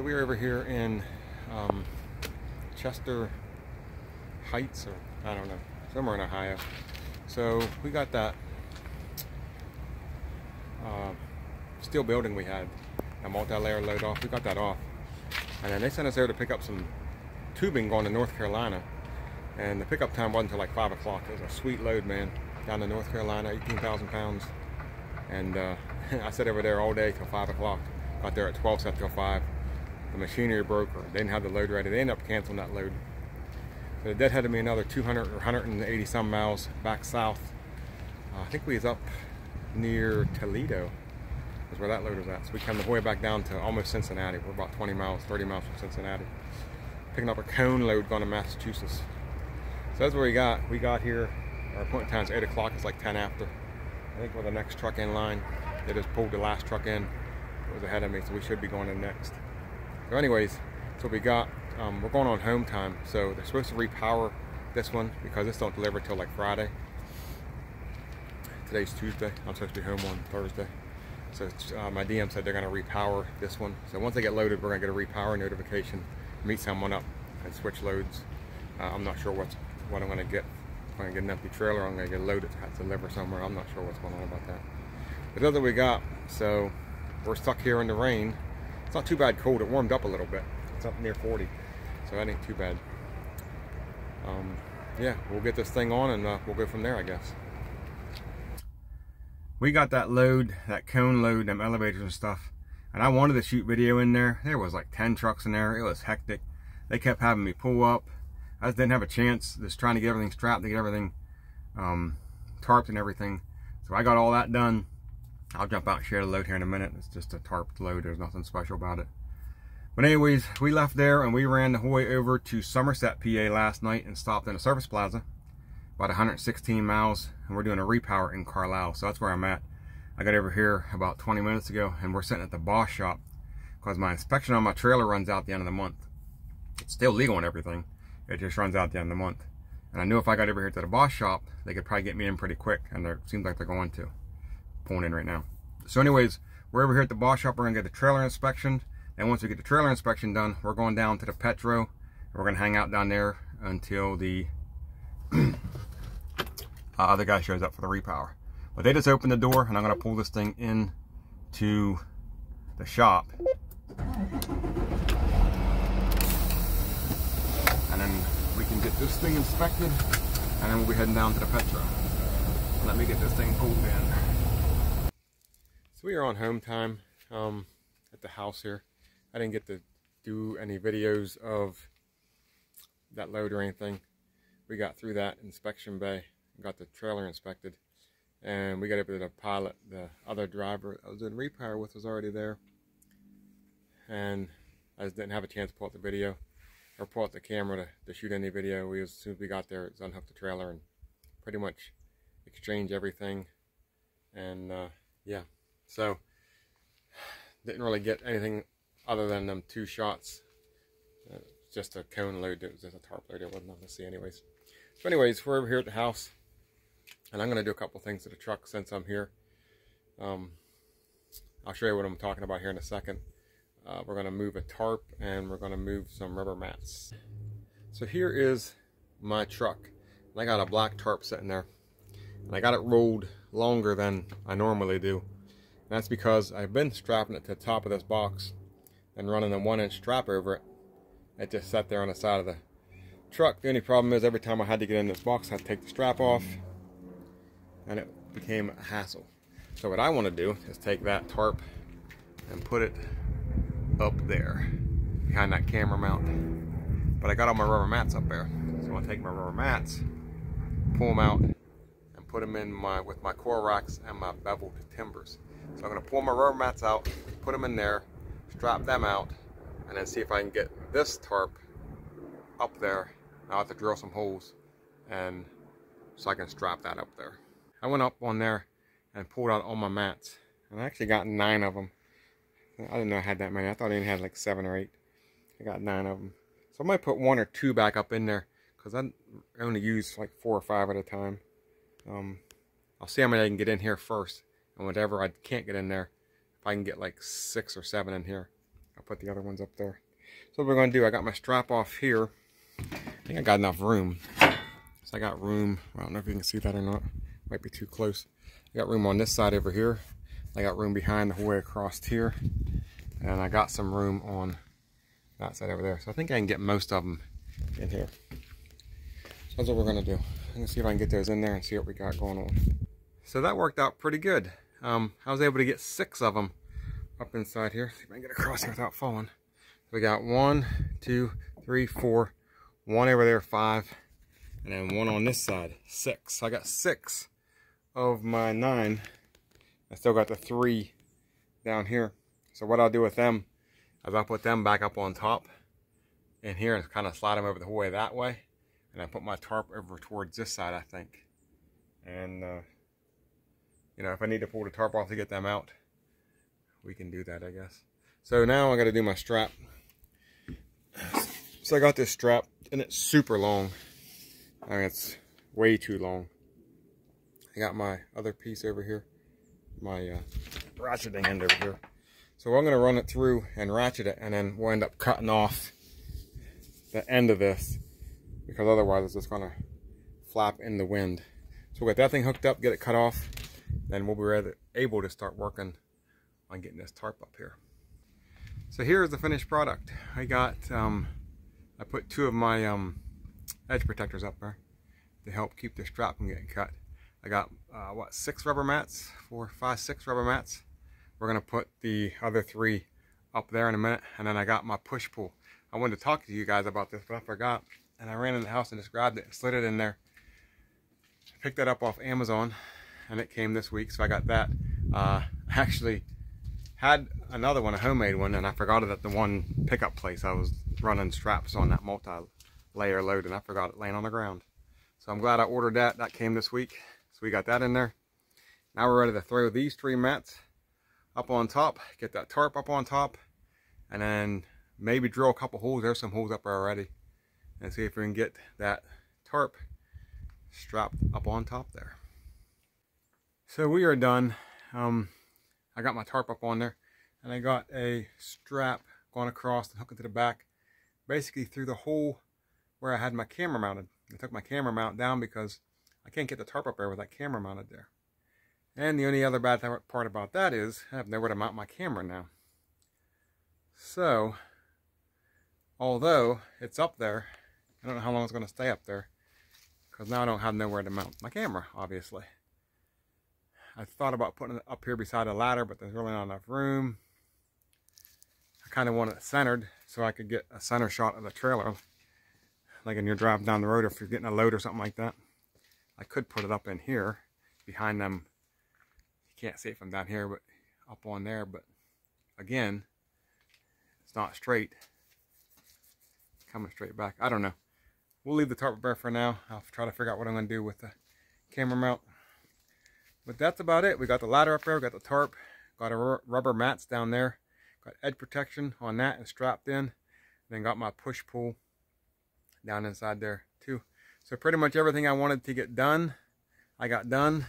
So we are over here in Chester Heights, or I don't know, somewhere in Ohio. So we got that steel building we had, a multi-layer load off. We got that off, and then they sent us there to pick up some tubing going to North Carolina, and the pickup time wasn't until like 5 o'clock. It was a sweet load, man, down to North Carolina, 18,000 pounds. And I sat over there all day till 5 o'clock. Got there at 12, sat till 5. The machinery broke, or they didn't have the load ready. They ended up canceling that load. So it deadheaded me another 200 or 180 some miles back south. I think we was up near Toledo, was where that load was at. So we come the whole way back down to almost Cincinnati. We're about 20 miles, 30 miles from Cincinnati. Picking up a cone load going to Massachusetts. So that's what we got. We got here, our appointment time's 8 o'clock, it's like 10 after. I think we're the next truck in line. They just pulled the last truck in. It was ahead of me, so we should be going in next. So anyways, that's what we got. We're going on home time, so they're supposed to repower this one because this don't deliver till like Friday. Today's Tuesday. I'm supposed to be home on Thursday. So my DM said they're going to repower this one. So once they get loaded, we're going to get a repower notification, meet someone up, and switch loads. I'm not sure what I'm going to get. If I'm going to get an empty trailer, I'm going to get loaded to deliver somewhere. I'm not sure what's going on about that. But that's what we got. So we're stuck here in the rain. It's not too bad cold. It warmed up a little bit. It's up near 40. So that ain't too bad. Yeah, we'll get this thing on and we'll go from there, I guess. We got that load, that cone load, them elevators and stuff. And I wanted to shoot video in there. There was like 10 trucks in there. It was hectic. They kept having me pull up. I just didn't have a chance. Just trying to get everything strapped, to get everything tarped and everything. So I got all that done. I'll jump out and share the load here in a minute. It's just a tarped load. There's nothing special about it. But anyways, we left there and we ran the whole way over to Somerset, PA last night and stopped in a service plaza. About 116 miles. And we're doing a repower in Carlise. So that's where I'm at. I got over here about 20 minutes ago and we're sitting at the Boss shop because my inspection on my trailer runs out at the end of the month. It's still legal and everything. It just runs out at the end of the month. And I knew if I got over here to the Boss shop, they could probably get me in pretty quick. And it seems like they're going to. Pulling in right now. So anyways, we're over here at the Boss shop. We're going to get the trailer inspection. And once we get the trailer inspection done, we're going down to the Petro. We're going to hang out down there until the other guy shows up for the repower. But they just opened the door and I'm going to pull this thing in to the shop. And then we can get this thing inspected and then we'll be heading down to the Petro. Let me get this thing pulled in. So we are on home time at the house here. I didn't get to do any videos of that load or anything. We got through that inspection bay, got the trailer inspected, and we got over to the pilot. The other driver I was doing repower with was already there, and I just didn't have a chance to pull out the video or pull out the camera to shoot any video. As soon as we got there, it's unhooked the trailer and pretty much exchange everything. And yeah, so didn't really get anything other than them 2 shots. Just a cone load. It was just a tarp load. It wasn't nothing to see anyways. So anyways, we're over here at the house and I'm going to do a couple things to the truck since I'm here. I'll show you what I'm talking about here in a second. We're going to move a tarp and we're going to move some rubber mats. So here is my truck. And I got a black tarp sitting there. And I got it rolled longer than I normally do. And that's because I've been strapping it to the top of this box and running a 1-inch strap over it. It just sat there on the side of the truck. The only problem is every time I had to get in this box, I had to take the strap off. And it became a hassle. So what I want to do is take that tarp and put it up there behind that camera mount. But I got all my rubber mats up there. So I want to take my rubber mats, pull them out, and put them in with my core racks and my beveled timbers. So I'm going to pull my rubber mats out, put them in there, strap them out, and then see if I can get this tarp up there. I'll have to drill some holes and so I can strap that up there. I went up on there and pulled out all my mats, and I actually got 9 of them. I didn't know I had that many. I thought I only had like 7 or 8. I got 9 of them. So I might put 1 or 2 back up in there because I only use like 4 or 5 at a time. I'll see how many I can get in here first, and whatever I can't get in there, if I can get like 6 or 7 in here, I'll put the other ones up there. So what we're going to do, I got my strap off here. I think I got enough room. So I got room, I don't know if you can see that or not. Might be too close. I got room on this side over here. I got room behind the whole way across here. And I got some room on that side over there. So I think I can get most of them in here. So that's what we're going to do. I'm going to see if I can get those in there and see what we got going on. So that worked out pretty good. I was able to get 6 of them up inside here. See if I can get across here without falling. We got 1, 2, 3, 4, 1 over there, 5, and then 1 on this side, 6. So I got 6 of my 9. I still got the 3 down here. So what I'll do with them is I'll put them back up on top in here and kind of slide them over the whole way that way. And I put my tarp over towards this side, I think. And, you know, if I need to pull the tarp off to get them out, we can do that, I guess. So now I got to do my strap. So I got this strap, and it's super long. I mean, it's way too long. I got my other piece over here, my ratcheting end over here. So I'm going to run it through and ratchet it, and then we'll end up cutting off the end of this, because otherwise it's just going to flap in the wind. So we'll get that thing hooked up, get it cut off, then we'll be able to start working on getting this tarp up here. So here's the finished product. I got, I put 2 of my edge protectors up there to help keep the strap from getting cut. I got, 6 rubber mats, 4, 5, 6 rubber mats. We're gonna put the other 3 up there in a minute, and then I got my push pull. I wanted to talk to you guys about this, but I forgot, and I ran in the house and just grabbed it and slid it in there. Picked that up off Amazon, and it came this week, so I got that. I actually had another one, a homemade one, and I forgot it at the one pickup place. I was running straps on that multi-layer load, and I forgot it laying on the ground. So I'm glad I ordered that. That came this week, so we got that in there. Now we're ready to throw these 3 mats up on top, get that tarp up on top, and then maybe drill a couple holes. There's some holes up there already, and see if we can get that tarp strapped up on top there. So we are done. I got my tarp up on there, and I got a strap going across and hooking to the back, basically through the hole where I had my camera mounted. I took my camera mount down because I can't get the tarp up there with that camera mounted there. And the only other bad part about that is I have nowhere to mount my camera now. So, although it's up there, I don't know how long it's going to stay up there, because now I don't have nowhere to mount my camera, obviously. I thought about putting it up here beside a ladder, but there's really not enough room. I kind of want it centered so I could get a center shot of the trailer, like when you're driving down the road, or if you're getting a load or something like that. I could put it up in here behind them. You can't see it from down here, but up on there. But again, it's not straight. It's coming straight back. I don't know. We'll leave the tarp up there for now. I'll try to figure out what I'm going to do with the camera mount. But that's about it. We got the ladder up there, we got the tarp, got our rubber mats down there, got edge protection on that and strapped in, then got my push pull down inside there too. So pretty much everything I wanted to get done, I got done.